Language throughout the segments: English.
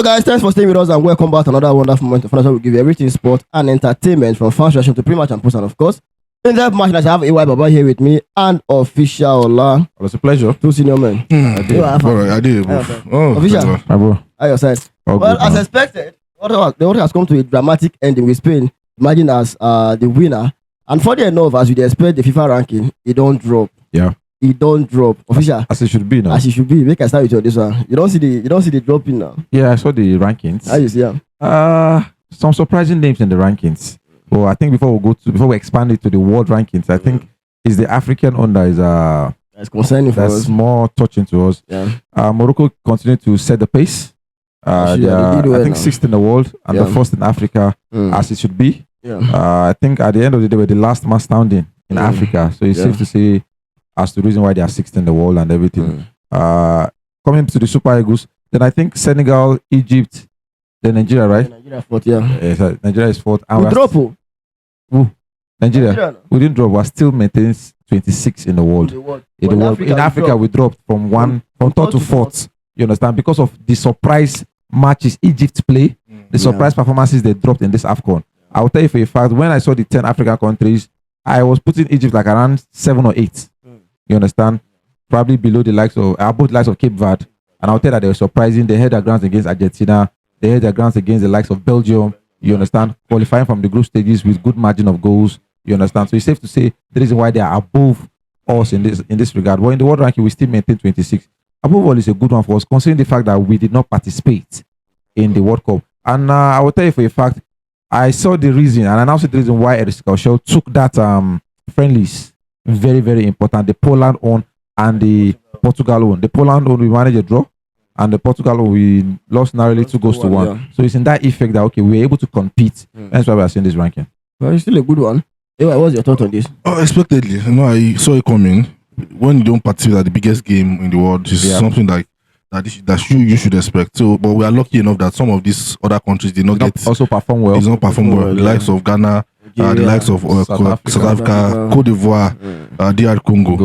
guys, thanks for staying with us and welcome back to another wonderful moment of fun. We give you everything sport and entertainment from fans reaction to pre-match and post, and of course, in that match, I have AY Baba here with me and Official Ola. It was a pleasure. Two senior men. I did. Official, Bro. how your side? Oh, Well, good, as man. expected, the order has come to a dramatic ending with Spain emerging as the winner. And funny enough, as you'd expect, the FIFA ranking, it don't drop. Yeah. It don't drop. Official, As it should be now. as it should be. Make I start with you on this one. You don't see the dropping now. Yeah, I saw the rankings. How you see them? Some surprising names in the rankings. Well, I think before we expand it to the world rankings, I think it's the African one that is That's concerning for that's us. more touching to us. Yeah. Morocco continue to set the pace. Actually, They they are, did well I think now. sixth in the world and the Yeah. first in Africa, as it should be. Yeah. I think at the end of the day, we're the last man standing in Africa. So it's Yeah. safe to say as to the reason why they are sixth in the world and everything. Coming to the Super Eagles, then I think Senegal, Egypt, then Nigeria, right? Nigeria fought, yeah. Yes, Nigeria is fourth. And We we're drop who? Nigeria. Nigeria, no? We didn't drop. We're still maintaining 26 in the world. In the world. In But the world. In Africa, we dropped from third to fourth. You understand? Because of the surprise matches Egypt play, the surprise performances they dropped in this AFCON. I will tell you for a fact, when I saw the 10 African countries, I was putting Egypt like around 7 or 8. You understand? Probably below the likes of above the likes of Cape Verde. And I'll tell you that they were surprising. They had their grounds against Argentina. They had their grounds against the likes of Belgium. You understand? Qualifying from the group stages with good margin of goals. You understand? So it's safe to say the reason why they are above us in this regard. But in the world ranking, we still maintain 26. Above all, it's a good one for us, considering the fact that we did not participate in the World Cup. And I will tell you for a fact, I saw the reason, and I now see the reason why Eric Scorsese took that friendlies. Very, very important. The Poland one and the Portugal one. The Poland one, we managed a draw. And the Portugal one, we lost narrowly 2-1. Yeah. So it's in that effect that, okay, we're able to compete. That's why we are seeing this ranking. Well, it's still a good one. Anyway, what's your thought on this? Expectedly, I saw it coming. When you don't participate at the biggest game in the world, it's something like that you should expect. So, but we are lucky enough that some of these other countries did not get also perform well. Did not perform well. The likes of Ghana, the likes of South Africa, Cote d'Ivoire, DR Congo,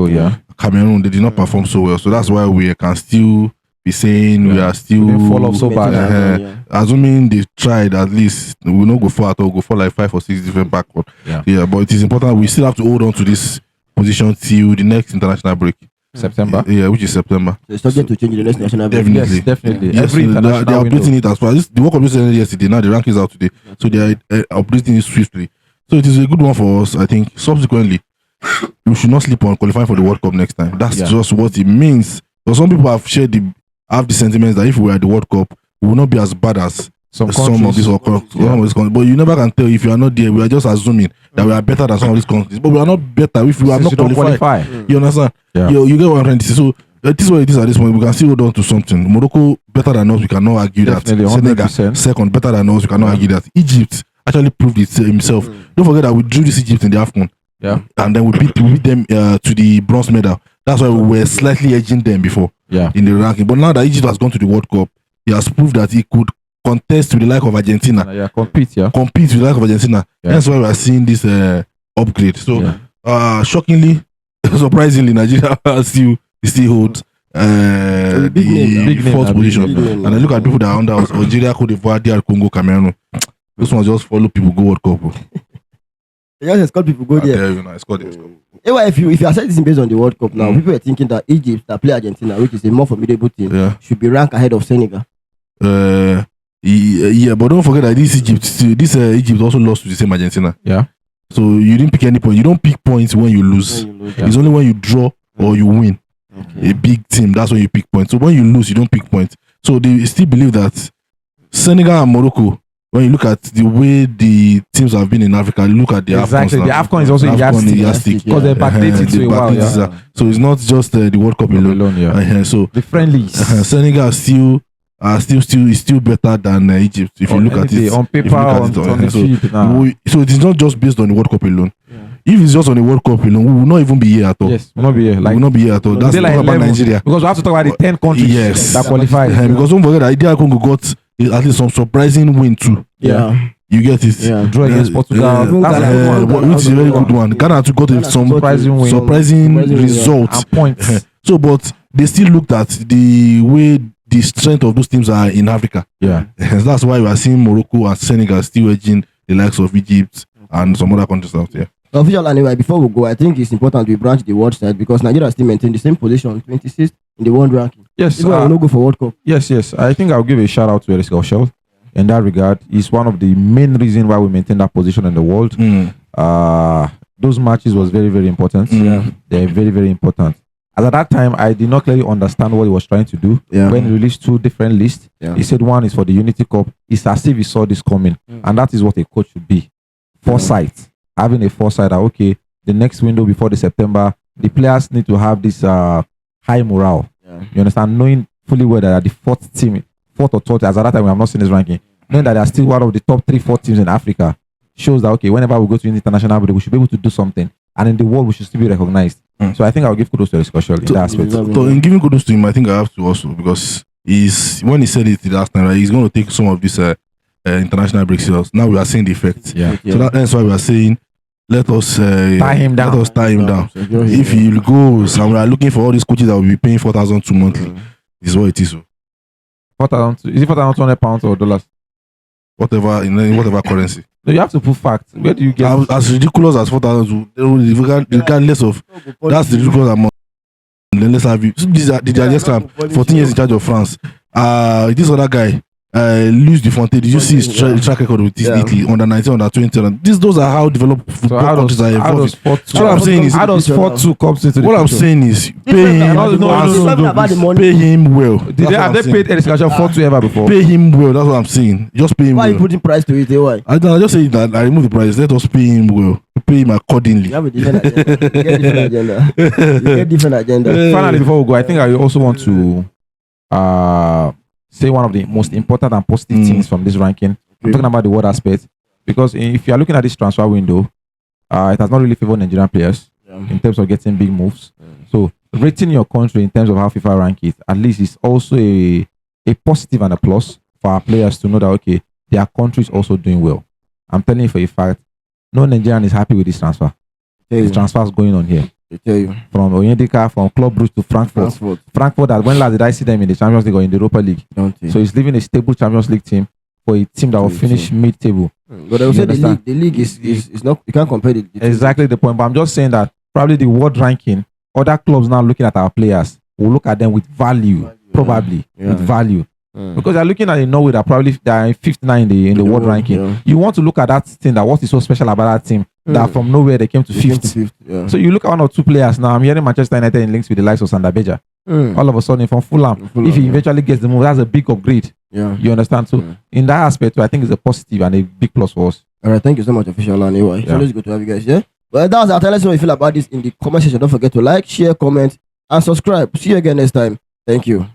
Cameroon. They did not perform so well. So that's why we can still be saying we are still didn't fall off so bad. Assuming they tried, at least we will not go far at all. Go for like 5 or 6 different backward. Yeah, but it is important. We still have to hold on to this position till the next international break. September. Yeah, which is September. So it's subject to change in the next national break. Definitely. Yes, definitely. Yes, Every they international are window. updating it as far as the World Cup ended yesterday. Now the ranking is out today, so they are updating it swiftly. So it is a good one for us. I think subsequently we should not sleep on qualifying for the World Cup next time. That's just what it means. So some people have have the sentiments that if we were at the World Cup, we will not be as bad as some of these World Cup. But you never can tell if you are not there. We are just assuming that we are better than some of these countries, but we are not better if we are not qualified. You understand? You get what I'm trying to say. So this is what it is at this point. We can still hold on to something. Morocco better than us. We cannot argue Definitely, that. 100%. Senegal second better than us. We cannot argue that. Egypt actually proved it himself. Don't forget that we drew this Egypt in the AFCON. And then we beat them to the bronze medal. That's why we were slightly edging them before in the ranking. But now that Egypt has gone to the World Cup, he has proved that he could contest with the like of Argentina. Compete with the like of Argentina. That's why we are seeing this upgrade. So shockingly, surprisingly, Nigeria still holds the fourth position. And I look at people that are under us: Algeria, Cote d'Ivoire, DR Congo, Cameroon. This one just follow people go World Cup. They just escort people go there. Anyway, if you assess this based on the World Cup now, people are thinking that Egypt that play Argentina, which is a more formidable team, should be ranked ahead of Senegal. Yeah, but don't forget that this Egypt also lost to the same Argentina. So you didn't pick any point. You don't pick points when you lose. It's only when you draw or you win. A big team, that's when you pick points. So when you lose, you don't pick points. So they still believe that Senegal and Morocco, when you look at the way the teams have been in Africa, you look at the exactly. AFCON. The AFCON is also in yardstick because they backdated so well. So it's not just the World Cup alone. So the friendlies. Senegal is still better than Egypt if you look at it on paper. So it is not just based on the World Cup alone. If it's just on the World Cup alone, we will not even be here at all. Yes, we will not be here. We will not be here at all. That's like about Nigeria. Because we have to talk about the 10 countries that qualify. Because don't forget that DR Congo got at least some surprising win too. You get it. Draw against Portugal. Which is a very good one. Ghana too got some surprising results and points. So, but they still looked at the way the strength of those teams are in Africa. Yeah. That's why we are seeing Morocco and Senegal still edging the likes of Egypt and some other countries out there. Official anyway, before we go, I think it's important we branch the world side because Nigeria still maintain the same position, 26th in the world ranking. Yes. Even when we no go for World Cup. Yes. I think I'll give a shout out to Eric Oshel in that regard. It's one of the main reasons why we maintain that position in the world. Those matches was very, very important. They're very, very important. As at that time, I did not clearly understand what he was trying to do. When he released 2 different lists, he said one is for the Unity Cup. It's as if he saw this coming. And that is what a coach should be. Foresight. Having a foresight that, okay, the next window before the September, the players need to have this high morale. You understand? Knowing fully well that they are the 4th team, 4th or 3rd, as at that time we have not seen this ranking, knowing that they are still one of the top 3-4 teams in Africa, shows that, okay, whenever we go to international break, we should be able to do something. And in the world, we should still be recognized. So I think I'll give kudos to Discussion in that aspect. So in giving kudos to him, I think I have to also, because when he said it the last time, right, he's going to take some of this international break serious. Now we are seeing the effects. So that's why we are saying, let us tie him down. Let us tie him down. If he goes and we are looking for all these coaches that will be paying 4,000 monthly, this is what it is. 4,000. Is it 4,200 pounds or dollars? Whatever in whatever currency. No, you have to put facts. Where do you get as ridiculous as 4,000? Regardless of that's the ridiculous amount. Then let's have you. These are just 14 years in charge of France. This other guy. Luis Fonte, did you see his track record with this Italy under 19, under 20? Those are how developed football countries are evolving. What I'm saying is, how does 4-2 comes into the what I'm saying is, pay him. Pay him well. Have they paid Eric Oshel 4-2 ever before? Pay him well. That's what I'm saying. Just pay him well. Why you putting price to it? Why? I just say that I remove the price. Let us pay him well. Pay him accordingly. You have a different agenda. You get different agenda. Finally, before we go, I think I also want to say one of the most important and positive things from this ranking. I'm talking about the world aspect, because if you are looking at this transfer window, it has not really favored Nigerian players in terms of getting big moves. So rating your country in terms of how FIFA rank it, at least is also a positive and a plus for our players to know that, okay, their country is also doing well. I'm telling you for a fact, no Nigerian is happy with this transfer. The transfers going on here. From Oyendika, from Club Brugge to Frankfurt, that when last did I see them in the Champions League or in the Europa League? So he's leaving a stable Champions League team for a team that will finish mid-table. But I would say the league is not, you can't compare it. Exactly the point. But I'm just saying that probably the world ranking, other clubs now looking at our players will look at them with value, probably with value. Because they're looking at a Norway that probably they are 59 in the world ranking. You want to look at that thing, that what is so special about that team, that from nowhere they came to 5th. So you look at 1 or 2 players now. I'm hearing Manchester United in links with the likes of Sander Beja. All of a sudden from Fulham, if he eventually gets the move, that's a big upgrade. You understand? So in that aspect, I think it's a positive and a big plus for us. All right, thank you so much, Official Anyway. It's always good to have you guys. Well, that was our. Tell us what you feel about this in the comment section. Don't forget to like, share, comment, and subscribe. See you again next time. Thank you.